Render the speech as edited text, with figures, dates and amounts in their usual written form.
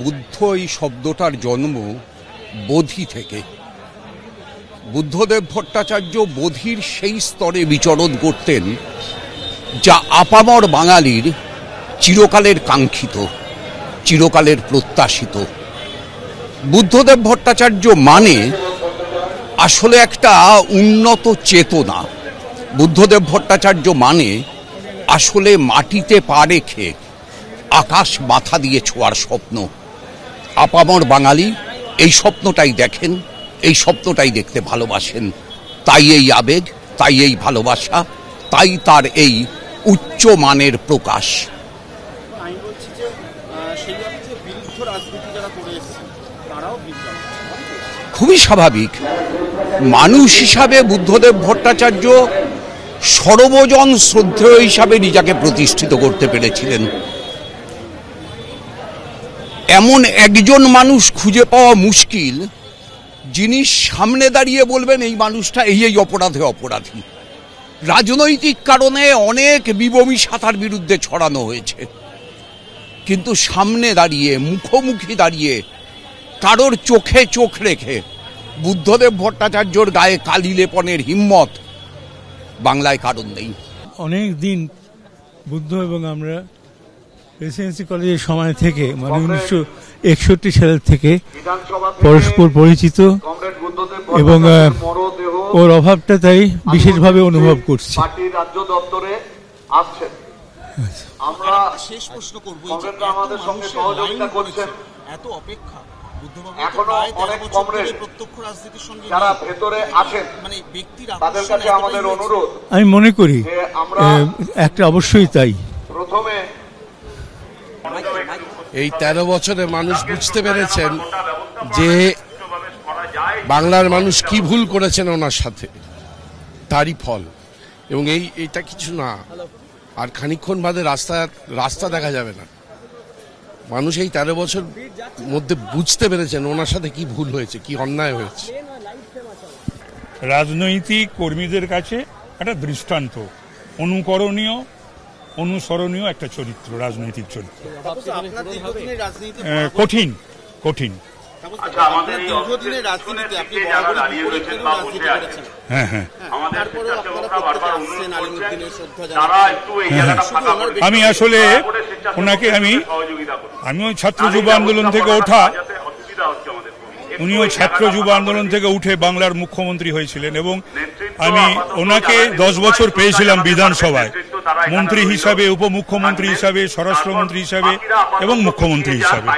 বুদ্ধ এই শব্দটার জন্ম বোধি থেকে। বুদ্ধদেব ভট্টাচার্য বোধির সেই স্তরে বিচরণ করতেন যা আপামর বাঙালির চিরকালের কাঙ্ক্ষিত, চিরকালের প্রত্যাশিত। বুদ্ধদেব ভট্টাচার্য মানে আসলে একটা উন্নত চেতনা। বুদ্ধদেব ভট্টাচার্য মানে আসলে মাটিতে পা রেখে আকাশ মাথা দিয়ে ছোঁয়ার স্বপ্ন। আপামর বাঙালি এই স্বপ্নটাই দেখেন, এই স্বপ্নটাই দেখতে ভালোবাসেন। তাই এই আবেগ, তাই এই ভালোবাসা, তাই তার এই উচ্চ মানের প্রকাশ। আমি বলছি যে সেই অর্থে বিরুদ্ধ রাজনীতি যারা করে এসেছেন তারাও খুবই স্বাভাবিক। মানুষ হিসাবে বুদ্ধদেব ভট্টাচার্য সর্বজন শ্রদ্ধেয় হিসাবে নিজেকে প্রতিষ্ঠিত করতে পেরেছিলেন। এমন একজন মানুষ খুঁজে পাওয়া মুশকিল যিনি সামনে দাঁড়িয়ে বলবেন এই মানুষটা এই অপরাধে অপরাধী। রাজনৈতিক কারণে অনেক বিবমিষা তার বিরুদ্ধে ছড়ানো হয়েছে, কিন্তু সামনে দাঁড়িয়ে মুখোমুখি দাঁড়িয়ে কারোর চোখে চোখ রেখে বুদ্ধদেব ভট্টাচার্যর গায়ে কালি লেপনের হিম্মত বাংলায় কারণ নেই। অনেক দিন বুদ্ধ এবং আমরা প্রেসিডেন্সি কলেজের সময় থেকে মানে 1961 সালের থেকে পরস্পর পরিচিত এবং ওর অভাবটা তাই বিশেষভাবে অনুভব করছি। রাজ্য দপ্তরে আসছেন, আমরা শেষ প্রশ্ন করব, আমাদের সঙ্গে সহযোগিতা করছেন এত অপেক্ষা এখনো অনেক কমরেড যারা ভেতরে আছেন, মানে তাদের কাছে আমাদের অনুরোধ। আমি মনে করি একটা অবশ্যই তাই। প্রথমে এই 13 বছরে মানুষ বুঝতে পেরেছেন যে বাংলার মানুষ কি ভুল করেছেন ওনার সাথে, তারই ফল। এবং এইটা কিছু না, আর খানিকক্ষণ বাদে রাস্তা দেখা যাবে না। মানুষ এই 13 বছর মধ্যে বুঝতে পেরেছেন ওনার সাথে কি ভুল হয়েছে, কি অন্যায় হয়েছে। রাজনৈতিক কর্মীদের কাছে একটা দৃষ্টান্ত, অনুকরণীয়, অনুসরণীয় একটা চরিত্র, রাজনৈতিক চরিত্র। কঠিন কঠিন। আমি আসলে ওনাকে আমিও ছাত্র যুব আন্দোলন থেকে ওঠা, উনিও ছাত্র যুব আন্দোলন থেকে উঠে বাংলার মুখ্যমন্ত্রী হয়েছিলেন এবং আমি ওনাকে 10 বছর পেয়েছিলাম বিধানসভায়, মন্ত্রী হিসাবে, উপমুখ্যমন্ত্রী হিসাবে, স্বরাষ্ট্রমন্ত্রী হিসাবে এবং মুখ্যমন্ত্রী হিসাবে।